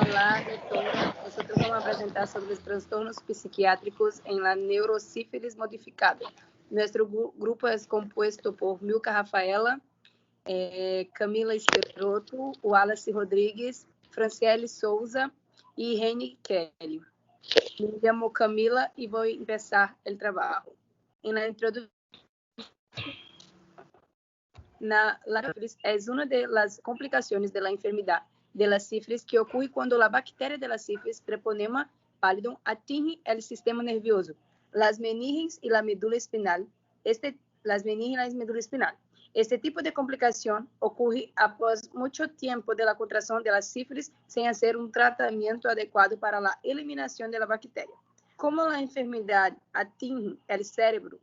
Olá, doutora. Nosotros vamos a apresentar sobre los trastornos psiquiátricos en la neurosífilis modificada. Nuestro grupo es compuesto por Milka Rafaela, Camila Esperoto, Wallace Rodrigues, Franciele Souza y Reni Kelly. Me llamo Camila y voy a empezar el trabajo. En la introducción, la sífilis es una de las complicaciones de la enfermedad de la sífilis que ocurre cuando la bacteria de la sífilis Treponema pallidum atinge el sistema nervioso, las meninges y la médula espinal. Este tipo de complicación ocurre após mucho tiempo de la contracción de la sífilis sin hacer un tratamiento adecuado para la eliminación de la bacteria. Como la enfermedad atinge el cerebro,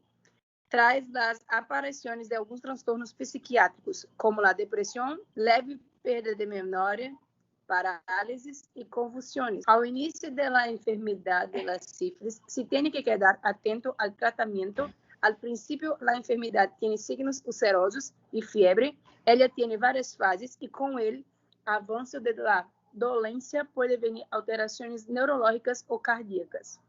traz las apariciones de algunos trastornos psiquiátricos, como la depresión, leve perda de memoria, parálisis y convulsiones. Al inicio de la enfermedad de la sífilis, se tiene que quedar atento al tratamiento. Al principio, la enfermedad tiene signos ulcerosos y fiebre. Ella tiene varias fases y con el avance de la dolencia puede venir alteraciones neurológicas o cardíacas.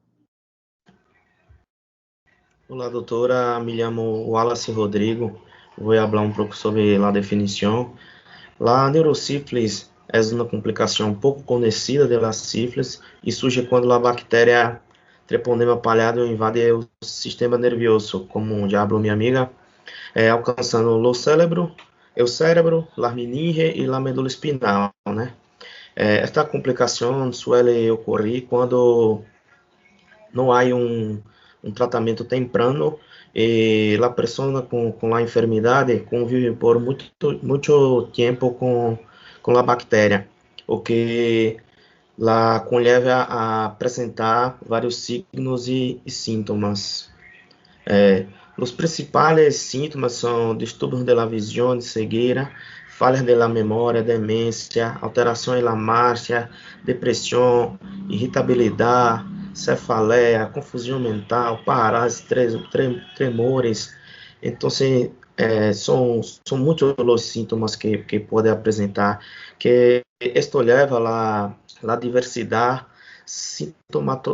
Olá, doutora. Me llamo Wallace Rodrigo. Vou falar um pouco sobre a definição. A neurosífilis é uma complicação pouco conhecida da sífilis e surge quando a bactéria Treponema pallidum invade o sistema nervioso, como já falou minha amiga, alcançando o cérebro, a meninge e a medula espinal, né? Esta complicação suele ocorrer quando não há um tratamento temprano e a pessoa com a enfermidade convive por muito tempo com a bactéria, o que la conlleva a apresentar vários signos e sintomas. Os principais sintomas são distúrbios da visão, cegueira, falhas da memória, demência, alterações na marcha, depressão, irritabilidade, cefaleia, confusão mental, parálise, tremores. Então, são muitos os sintomas que pode apresentar, que isto leva a diversidade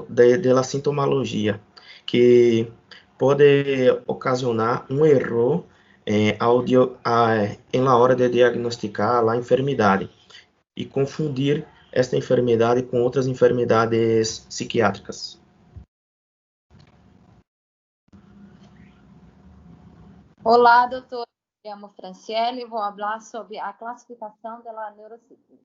da sintomologia, que pode ocasionar um erro na hora de diagnosticar a enfermidade e confundir esta enfermidade com outras enfermidades psiquiátricas. Olá, doutor. Me chamo Franciele e vou falar sobre a classificação da neurosífilis.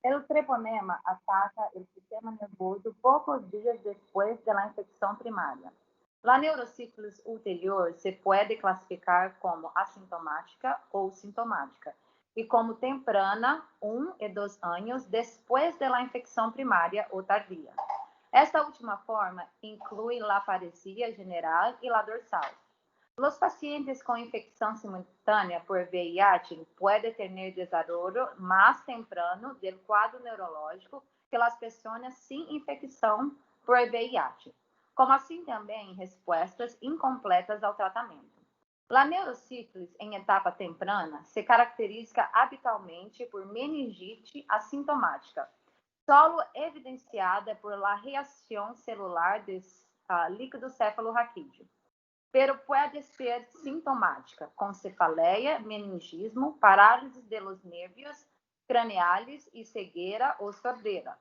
O treponema ataca o sistema nervoso poucos dias depois da infecção primária. A neurosífilis ulterior se pode classificar como assintomática ou sintomática e como temprana, 1 e 2 anos depois da infecção primária ou tardia. Esta última forma inclui a paresia geral e a dorsal. Os pacientes com infecção simultânea por VIH podem ter desarrollo mais temprano do quadro neurológico que as pessoas sem infecção por VIH, como assim também respostas incompletas ao tratamento. A neurosífilis em etapa temprana se caracteriza habitualmente por meningite assintomática, solo evidenciada por la reação celular de líquido cefalorraquídeo. Pero pode ser sintomática, com cefaleia, meningismo, parálise de los nervios craneales e cegueira ou sordera.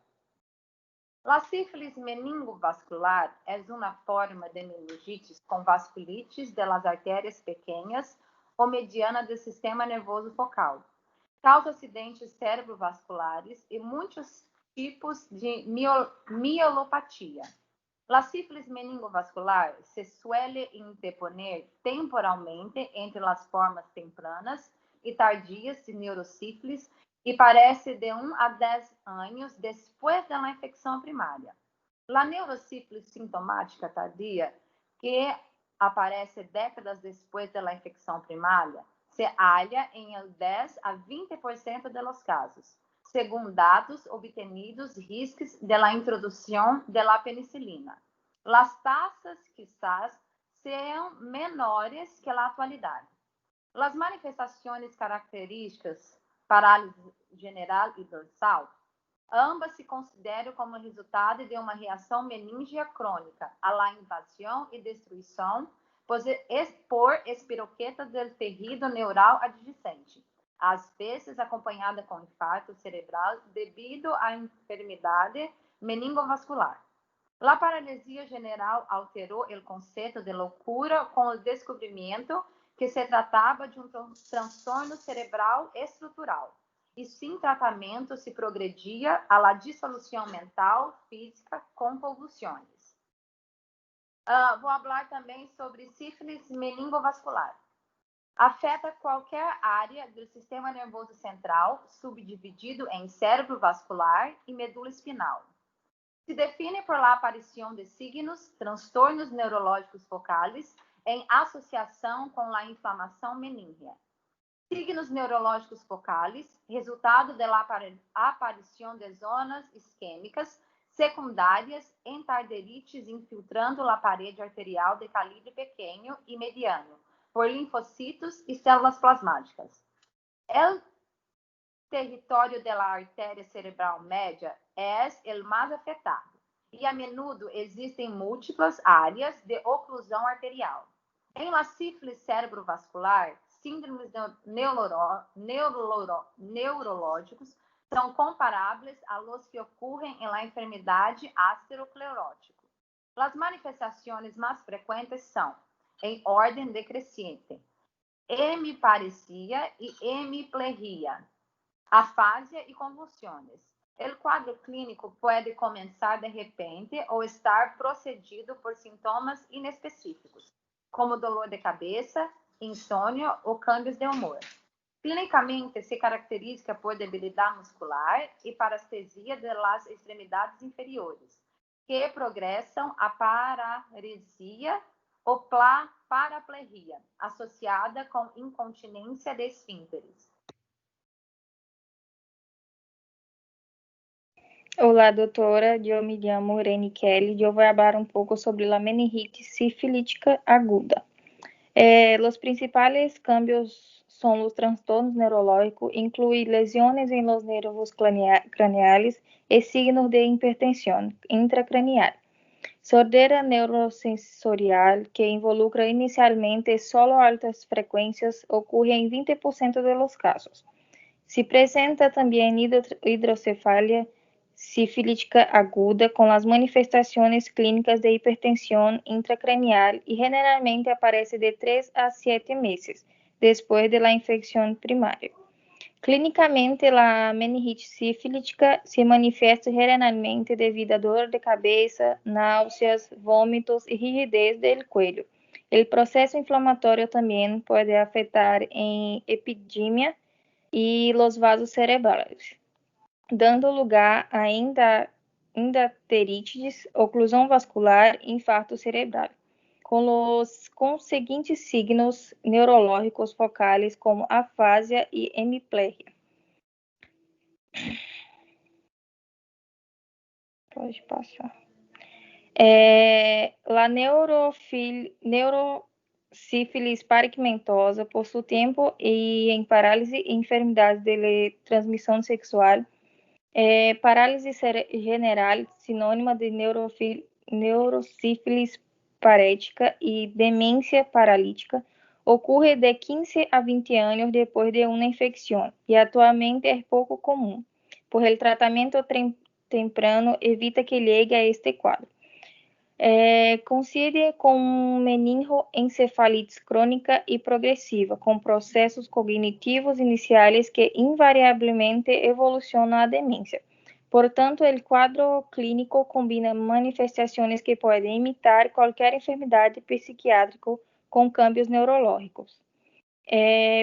A sífilis meningovascular é uma forma de meningite com vasculites das artérias pequenas ou mediana do sistema nervoso focal. Causa acidentes cerebrovasculares e muitos tipos de mielopatia. A sífilis meningovascular se suele interponer temporalmente entre as formas tempranas e tardias de neurosífilis e parece de 1 a 10 anos depois da infecção primária. A neurosífilis sintomática tardia, que aparece décadas depois da infecção primária, se halla em 10 a 20% dos casos, segundo dados obtenidos riscos da introdução da penicilina. As taxas, quizás, sejam menores que a atualidade. As manifestações características, parálise geral e dorsal, Ambas se consideram como resultado de uma reação meningea crônica à invasão e destruição por espiroquetas do tecido neural adjacente, às vezes acompanhada com infarto cerebral devido à enfermidade meningovascular. A paralisia general alterou o conceito de loucura com o descobrimento que se tratava de um transtorno cerebral estrutural e sem tratamento se progredia à la dissolução mental física com convulsões. Vou falar também sobre sífilis meningovascular. Afeta qualquer área do sistema nervoso central, subdividido em cérebro vascular e medula espinal. Se define por la aparição de signos, transtornos neurológicos focais em associação com a inflamação meníngea. Signos neurológicos focais, resultado da aparição de zonas isquêmicas secundárias em tarderites infiltrando a parede arterial de calibre pequeno e mediano, por linfocitos e células plasmáticas. O território da artéria cerebral média é o mais afetado e a menudo existem múltiplas áreas de oclusão arterial. Em la sífilis cerebrovascular, síndromes neurológicos são comparáveis a los que ocorrem em la enfermidade aterosclerótica. As manifestações mais frequentes são, em ordem decrescente, hemiparesia e hemiplegia, afasia e convulsões. O quadro clínico pode começar de repente ou estar precedido por sintomas inespecíficos, como dor de cabeça, insônia ou câmbios de humor. Clinicamente, se caracteriza por debilidade muscular e parestesia das extremidades inferiores, que progressam a paresia ou paraplegia, associada com incontinência de esfínteres. Olá, doutora. Eu me chamo Reni Kelly e eu vou falar um pouco sobre a meningite sifilítica aguda. Os principais cambios são os transtornos neurológicos, incluem lesões em los nervos craneales e signos de hipertensão intracranial. Sordera neurosensorial, que involucra inicialmente solo altas frequências, ocorre em 20% de los casos. Se apresenta também hidrocefalia sifilítica aguda com as manifestações clínicas de hipertensão intracranial e generalmente aparece de 3 a 7 meses depois da infecção primária. Clinicamente, a meningite sifilítica se manifesta generalmente devido a dor de cabeça, náuseas, vômitos e rigidez do cuello. O processo inflamatório também pode afetar em epidemia e os vasos cerebrais, dando lugar a endarterites, oclusão vascular e infarto cerebral, com os conseguintes signos neurológicos focais como afasia e hemiplegia. Pode passar. A neurosífilis paricmentosa, por seu tempo e em parálise e enfermidades de transmissão sexual, parálise general, sinônima de neurosífilis parética e demência paralítica, ocorre de 15 a 20 anos depois de uma infecção e atualmente é pouco comum, por el tratamento temprano evita que llegue a este quadro. Coincide com meningoencefalites crônica e progressiva, com processos cognitivos iniciais que invariavelmente evolucionam à demência. Portanto, o quadro clínico combina manifestações que podem imitar qualquer enfermidade psiquiátrica com câmbios neurológicos.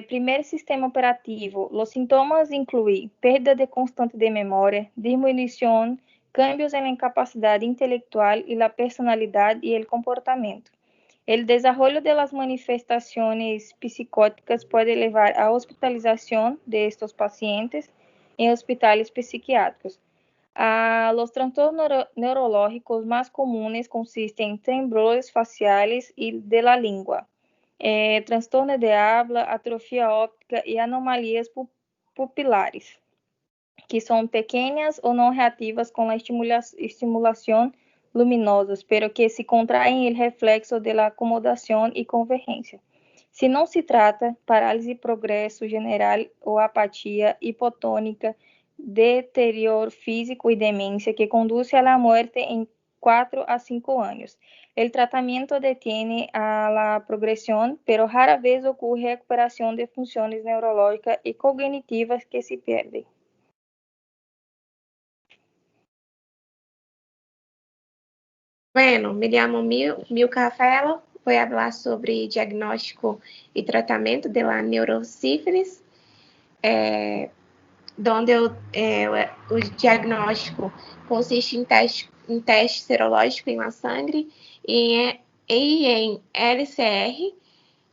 Primeiro sistema operativo. Os sintomas incluem perda de constante de memória, diminuição, cambios en la incapacidad intelectual y la personalidad y el comportamiento. El desarrollo de las manifestaciones psicóticas puede llevar a hospitalización de estos pacientes en hospitales psiquiátricos. Los trastornos neurológicos más comunes consisten en temblores faciales y de la lengua, trastorno de habla, atrofia óptica y anomalías pupilares. que son pequeñas o no reactivas con la estimulación luminosa, pero que se contraen el reflexo de la acomodación y convergencia. Si no se trata, parálisis progreso general o apatía hipotónica, deterioro físico y demencia que conduce a la muerte en 4 a 5 años. El tratamiento detiene a la progresión, pero rara vez ocurre recuperación de funciones neurológicas y cognitivas que se pierden. Bueno, me llamo Milka Rafaela, voy a hablar sobre diagnóstico y tratamiento de la neurosífilis, donde o diagnóstico consiste em teste serológico em sangue e em LCR,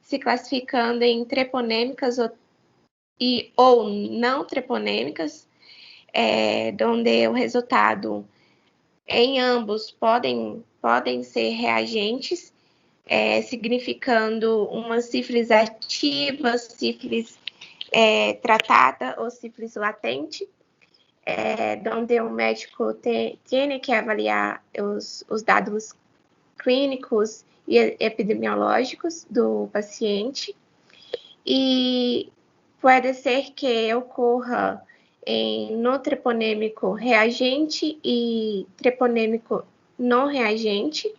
se classificando em treponêmicas ou não treponêmicas, onde o resultado em ambos podem ser reagentes, significando uma sífilis ativa, sífilis tratada ou sífilis latente, onde o médico tem que avaliar os dados clínicos e epidemiológicos do paciente, e pode ser que ocorra no treponêmico reagente e treponêmico não reagente,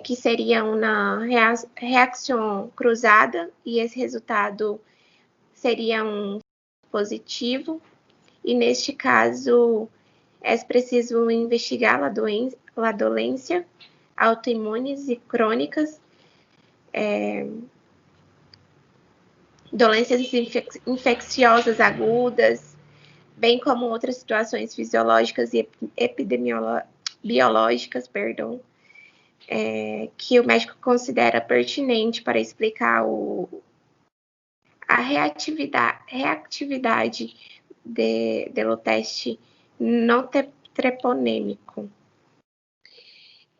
que seria uma reação cruzada, e esse resultado seria um positivo, e neste caso é preciso investigar a doença autoimunes e crônicas, doenças infecciosas agudas, bem como outras situações fisiológicas e biológicas, que o médico considera pertinente para explicar a reatividade do teste não treponêmico.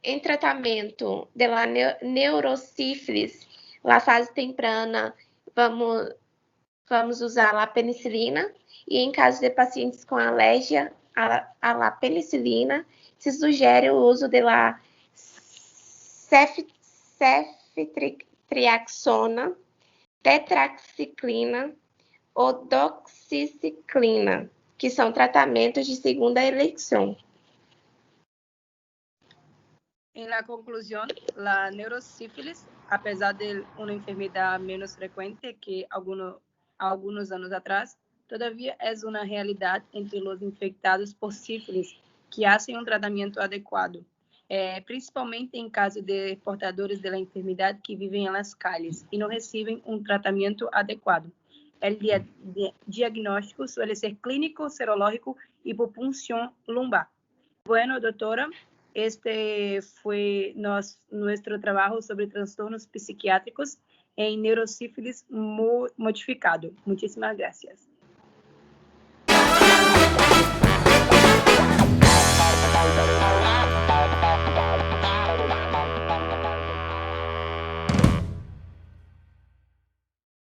Em tratamento da neurosífilis, na fase temprana, vamos usar a penicilina, e em caso de pacientes com alergia à penicilina, se sugere o uso da ceftriaxona, tetraxiclina ou doxiciclina, que são tratamentos de segunda eleição. En la conclusión, la neurosífilis, a pesar de una enfermedad menos frecuente que algunos años atrás, todavía es una realidad entre los infectados por sífilis que hacen un tratamiento adecuado, principalmente en caso de portadores de la enfermedad que viven en las calles y no reciben un tratamiento adecuado. El diagnóstico suele ser clínico, serológico y por punción lumbar. Bueno, doctora, este fue nuestro trabajo sobre trastornos psiquiátricos en neurosífilis modificado. Muchísimas gracias.